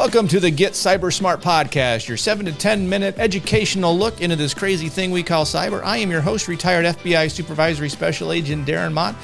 Welcome to the Get CyBUr Smart podcast, your 7 to 10 minute educational look into this crazy thing we call cyber. I am your host, retired FBI Supervisory Special Agent Darren Mott.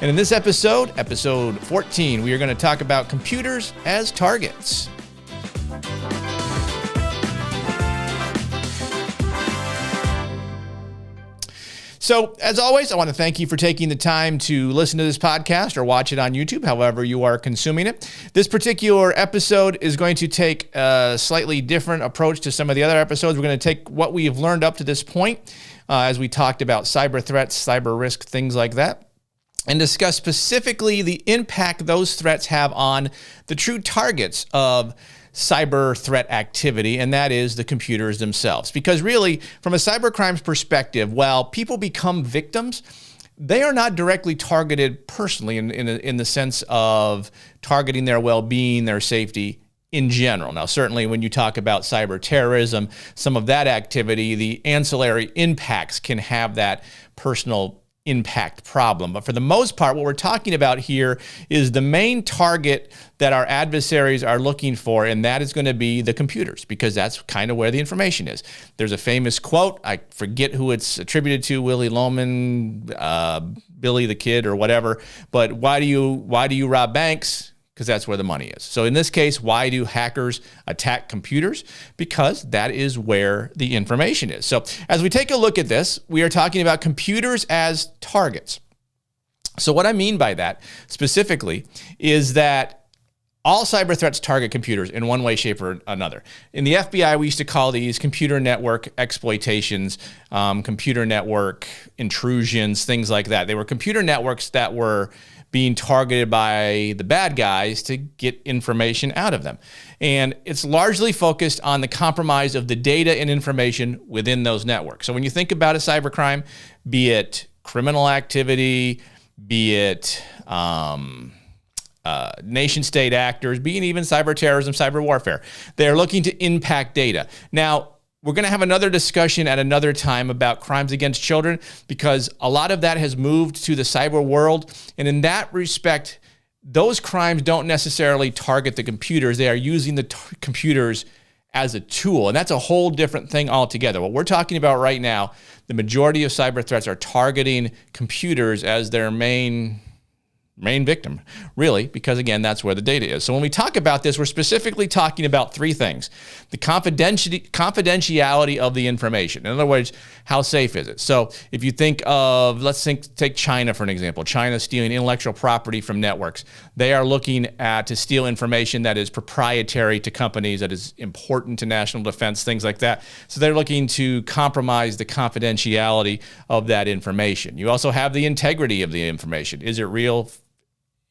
And in this episode 14, we are going to talk about computers as targets. So, as always, I want to thank you for taking the time to listen to this podcast or watch it on YouTube, however you are consuming it. This particular episode is going to take a slightly different approach to some of the other episodes. We're going to take what we have learned up to this point, as we talked about cyber threats, cyber risk, things like that, and discuss specifically the impact those threats have on the true targets of cyber threat activity, and that is the computers themselves. Because really, from a cybercrimes perspective, while people become victims, they are not directly targeted personally in the sense of targeting their well-being, their safety in general. Now, certainly when you talk about cyber terrorism, some of that activity, the ancillary impacts can have that personal impact problem. But for the most part, what we're talking about here is the main target that our adversaries are looking for, and that is going to be the computers, because that's kind of where the information is. There's a famous quote, I forget who it's attributed to, Willie Loman, Billy the Kid or whatever, but why do you rob banks? Because that's where the money is. So in this case, why do hackers attack computers? Because that is where the information is. So as we take a look at this, we are talking about computers as targets. So what I mean by that specifically is that all cyber threats target computers in one way, shape, or another. In the FBI, we used to call these computer network exploitations, computer network intrusions, things like that. They were computer networks that were being targeted by the bad guys to get information out of them. And it's largely focused on the compromise of the data and information within those networks. So when you think about a cybercrime, be it criminal activity, be it nation-state actors, be it even cyber terrorism, cyber warfare, they're looking to impact data. Now, we're going to have another discussion at another time about crimes against children, because a lot of that has moved to the cyber world. And in that respect, those crimes don't necessarily target the computers. They are using the computers as a tool. And that's a whole different thing altogether. What we're talking about right now, the majority of cyber threats are targeting computers as their main victim, really, because again, that's where the data is. So when we talk about this, we're specifically talking about three things: the confidentiality of the information. In other words, how safe is it? So if you think of, take China for an example. China stealing intellectual property from networks. They are looking to steal information that is proprietary to companies, that is important to national defense, things like that. So they're looking to compromise the confidentiality of that information. You also have the integrity of the information. Is it real?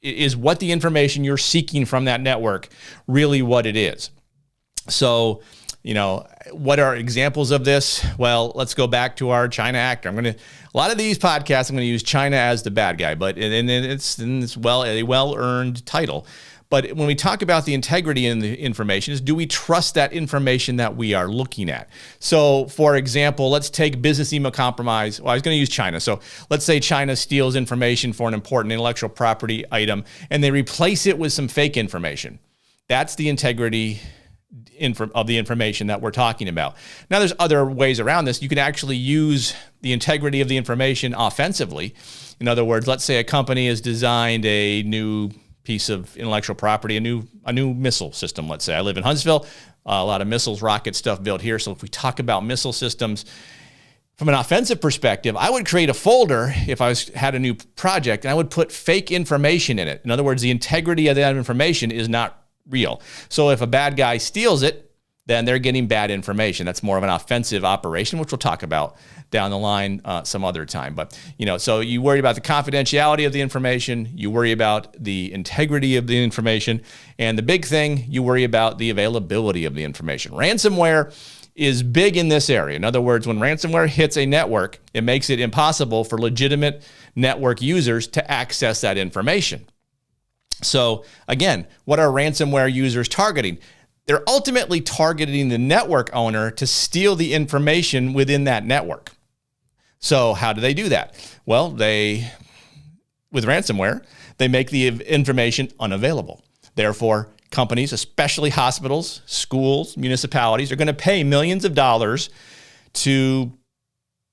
Is what the information you're seeking from that network really what it is? So, what are examples of this? Well, let's go back to our China actor. A lot of these podcasts, I'm going to use China as the bad guy, but it's a well-earned title. But when we talk about the integrity in the information, is do we trust that information that we are looking at? So, for example, let's take business email compromise. Well, I was going to use China. So let's say China steals information for an important intellectual property item, and they replace it with some fake information. That's the integrity of the information that we're talking about. Now, there's other ways around this. You can actually use the integrity of the information offensively. In other words, let's say a company has designed a new piece of intellectual property, a new missile system, let's say. I live in Huntsville, a lot of missiles, rocket stuff built here. So if we talk about missile systems, from an offensive perspective, I would create a folder if I had a new project, and I would put fake information in it. In other words, the integrity of that information is not real. So if a bad guy steals it, then they're getting bad information. That's more of an offensive operation, which we'll talk about down the line some other time. But, so you worry about the confidentiality of the information, you worry about the integrity of the information, and the big thing, you worry about the availability of the information. Ransomware is big in this area. In other words, when ransomware hits a network, it makes it impossible for legitimate network users to access that information. So again, what are ransomware users targeting? They're ultimately targeting the network owner to steal the information within that network. So how do they do that? Well, with ransomware, they make the information unavailable, therefore companies, especially hospitals, schools, municipalities, are going to pay millions of dollars to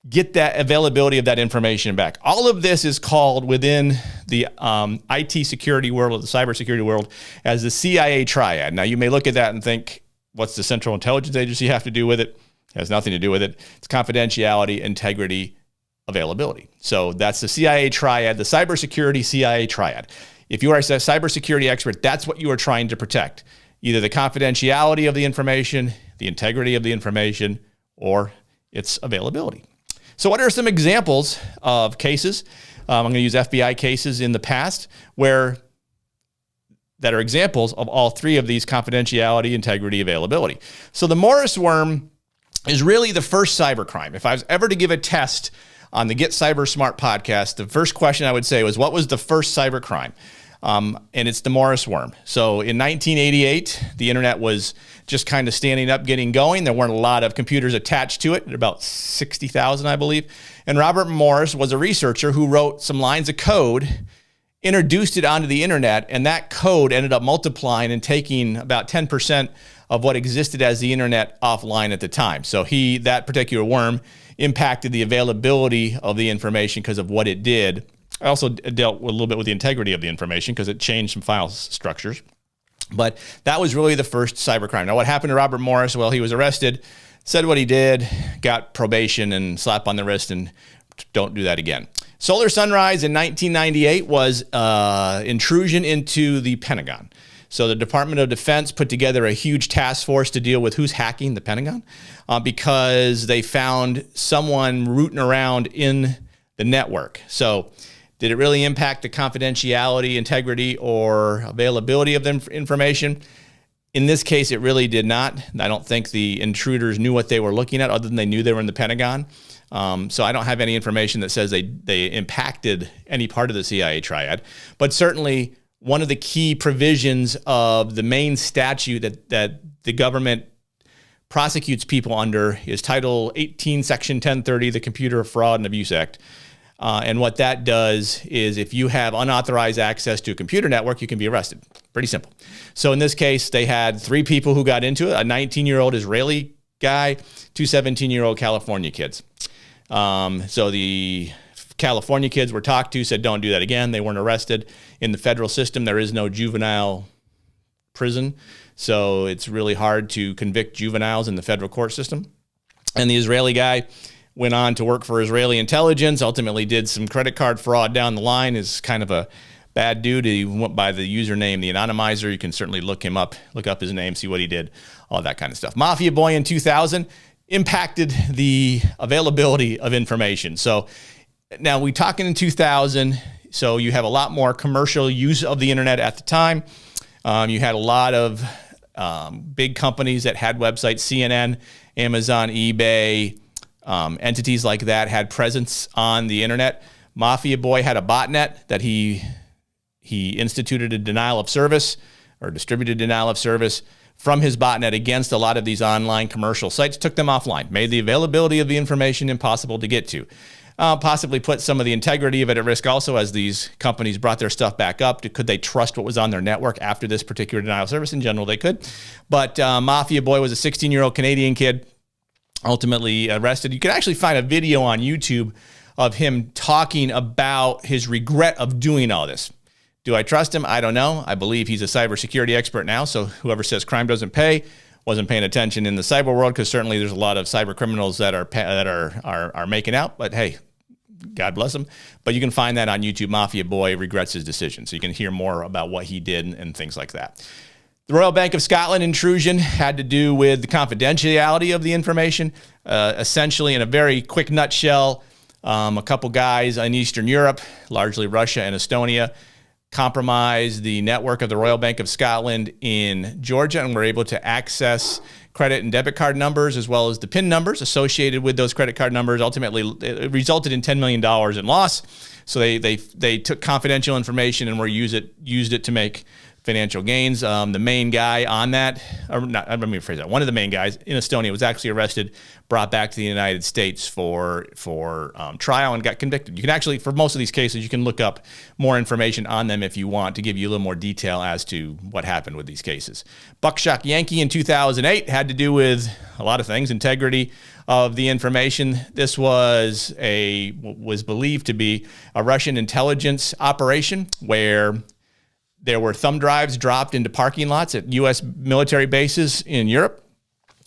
get that availability of that information back. All of this is called within the IT security world, or the cybersecurity world, as the CIA triad. Now, you may look at that and think, what's the Central Intelligence Agency have to do with it? It has nothing to do with it. It's confidentiality, integrity, availability. So that's the CIA triad, the cybersecurity CIA triad. If you are a cybersecurity expert, that's what you are trying to protect. Either the confidentiality of the information, the integrity of the information, or its availability. So what are some examples of cases? I'm going to use FBI cases in the past that are examples of all three of these: confidentiality, integrity, availability. So the Morris worm is really the first cybercrime. If I was ever to give a test on the Get CyBUr Smart podcast, the first question I would say was, what was the first cybercrime? And it's the Morris worm. So in 1988, the internet was just kind of standing up, getting going. There weren't a lot of computers attached to it, about 60,000, I believe. And Robert Morris was a researcher who wrote some lines of code, introduced it onto the internet, and that code ended up multiplying and taking about 10% of what existed as the internet offline at the time. So that particular worm impacted the availability of the information because of what it did. I also dealt a little bit with the integrity of the information because it changed some file structures. But that was really the first cybercrime. Now, what happened to Robert Morris? Well, he was arrested, said what he did, got probation and slap on the wrist, and don't do that again. Solar Sunrise in 1998 was intrusion into the Pentagon. So the Department of Defense put together a huge task force to deal with who's hacking the Pentagon because they found someone rooting around in the network. So did it really impact the confidentiality, integrity, or availability of the information? In this case, it really did not. I don't think the intruders knew what they were looking at other than they knew they were in the Pentagon. So I don't have any information that says they impacted any part of the CIA triad. But certainly one of the key provisions of the main statute that the government prosecutes people under is Title 18, Section 1030, the Computer Fraud and Abuse Act. And what that does is if you have unauthorized access to a computer network, you can be arrested. Pretty simple. So in this case, they had 3 people who got into it, a 19-year-old Israeli guy, 2 17-year-old California kids. So the California kids were talked to, said, don't do that again. They weren't arrested. In the federal system, there is no juvenile prison. So it's really hard to convict juveniles in the federal court system. And the Israeli guy went on to work for Israeli intelligence, ultimately did some credit card fraud down the line, is kind of a bad dude. He went by the username, the Anonymizer. You can certainly look him up, look up his name, see what he did, all that kind of stuff. Mafia Boy in 2000 impacted the availability of information. So now we talking in 2000, so you have a lot more commercial use of the internet at the time. You had a lot of big companies that had websites, CNN, Amazon, eBay, entities like that had presence on the internet. Mafia Boy had a botnet that he instituted a denial of service or distributed denial of service from his botnet against a lot of these online commercial sites, took them offline, made the availability of the information impossible to get to. Possibly put some of the integrity of it at risk also as these companies brought their stuff back up. Could they trust what was on their network after this particular denial of service? In general, they could. But Mafia Boy was a 16-year-old Canadian kid, ultimately arrested. You can actually find a video on YouTube of him talking about his regret of doing all this. Do I trust him? I don't know. I believe he's a cybersecurity expert now, so whoever says crime doesn't pay wasn't paying attention in the cyber world, because certainly there's a lot of cyber criminals that are making out, but hey, God bless him. But you can find that on YouTube. Mafia Boy regrets his decision, so you can hear more about what he did and things like that. The Royal Bank of Scotland intrusion had to do with the confidentiality of the information. Essentially, in a very quick nutshell, a couple guys in Eastern Europe, largely Russia and Estonia, compromised the network of the Royal Bank of Scotland in Georgia and were able to access credit and debit card numbers as well as the PIN numbers associated with those credit card numbers. Ultimately, it resulted in $10 million in loss. So they took confidential information and used it to make financial gains. The main guy on that, or not, let me rephrase that. One of the main guys in Estonia was actually arrested, brought back to the United States for trial, and got convicted. You can actually, for most of these cases, you can look up more information on them if you want to give you a little more detail as to what happened with these cases. Buckshot Yankee in 2008 had to do with a lot of things, integrity of the information. This was believed to be a Russian intelligence operation where there were thumb drives dropped into parking lots at U.S. military bases in Europe.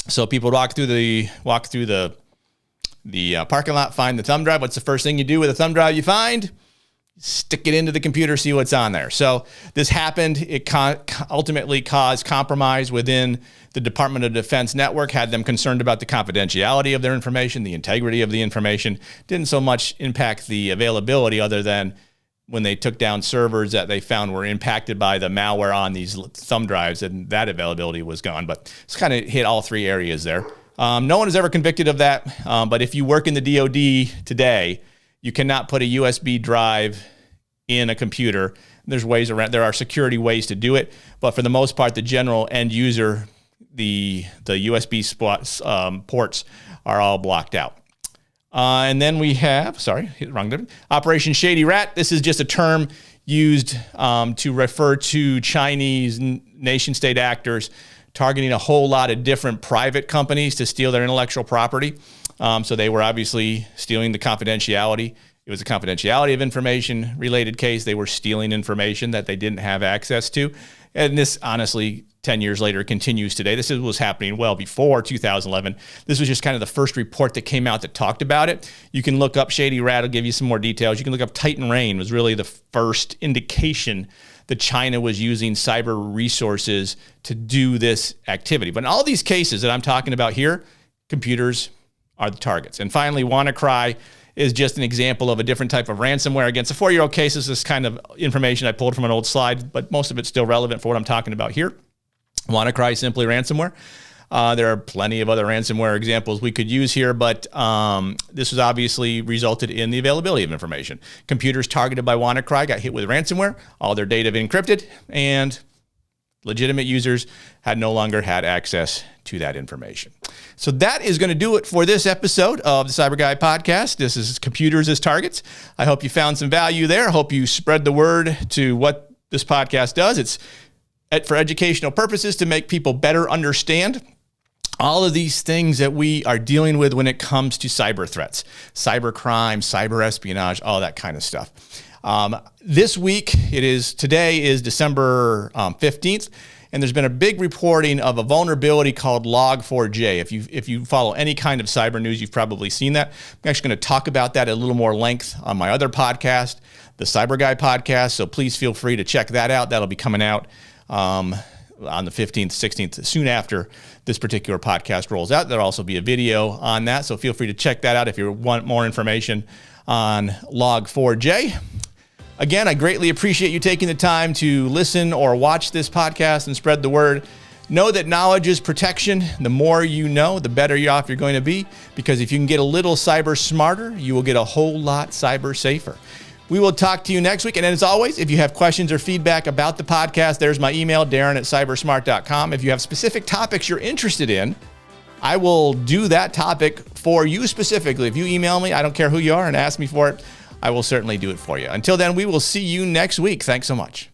So people would walk through the parking lot, find the thumb drive. What's the first thing you do with a thumb drive you find? Stick it into the computer, see what's on there. So this happened. It ultimately caused compromise within the Department of Defense network, had them concerned about the confidentiality of their information, the integrity of the information. Didn't so much impact the availability other than when they took down servers that they found were impacted by the malware on these thumb drives, and that availability was gone. But it's kind of hit all three areas there. No one is ever convicted of that. But if you work in the DoD today, you cannot put a USB drive in a computer. There's ways around. There are security ways to do it, but for the most part, the general end user, the USB ports are all blocked out. And then we have, Operation Shady Rat. This is just a term used to refer to Chinese nation-state actors targeting a whole lot of different private companies to steal their intellectual property. So they were obviously stealing the confidentiality. It was a confidentiality of information related case. They were stealing information that they didn't have access to. And this, honestly, 10 years later continues today. This was happening well before 2011. This was just kind of the first report that came out that talked about it. You can look up Shady Rat. I'll give you some more details. You can look up Titan Rain was really the first indication that China was using cyber resources to do this activity. But in all these cases that I'm talking about here, computers are the targets. And finally, WannaCry is just an example of a different type of ransomware. Against a 4-year-old case, this is kind of information I pulled from an old slide, but most of it's still relevant for what I'm talking about here. WannaCry is simply ransomware. There are plenty of other ransomware examples we could use here, but this was obviously resulted in the availability of information. Computers targeted by WannaCry got hit with ransomware, all their data encrypted, and legitimate users no longer had access to that information. So that is going to do it for this episode of the Cyber Guy podcast. This is Computers as Targets. I hope you found some value there. I hope you spread the word to what this podcast does. It's for educational purposes to make people better understand all of these things that we are dealing with when it comes to cyber threats, cyber crime, cyber espionage, all that kind of stuff. This week, today is December 15th, and there's been a big reporting of a vulnerability called Log4j. If you follow any kind of cyber news, you've probably seen that. I'm actually going to talk about that at a little more length on my other podcast, the Cyber Guy podcast, so please feel free to check that out. That'll be coming out on the 15th, 16th, soon after this particular podcast rolls out. There'll also be a video on that, so feel free to check that out if you want more information on Log4j. Again, I greatly appreciate you taking the time to listen or watch this podcast and spread the word. Know that knowledge is protection. The more you know, the better off you're going to be, because if you can get a little cyber smarter, you will get a whole lot cyber safer. We will talk to you next week. And as always, if you have questions or feedback about the podcast, there's my email, darren@cybersmart.com. If you have specific topics you're interested in, I will do that topic for you specifically. If you email me, I don't care who you are, and ask me for it, I will certainly do it for you. Until then, we will see you next week. Thanks so much.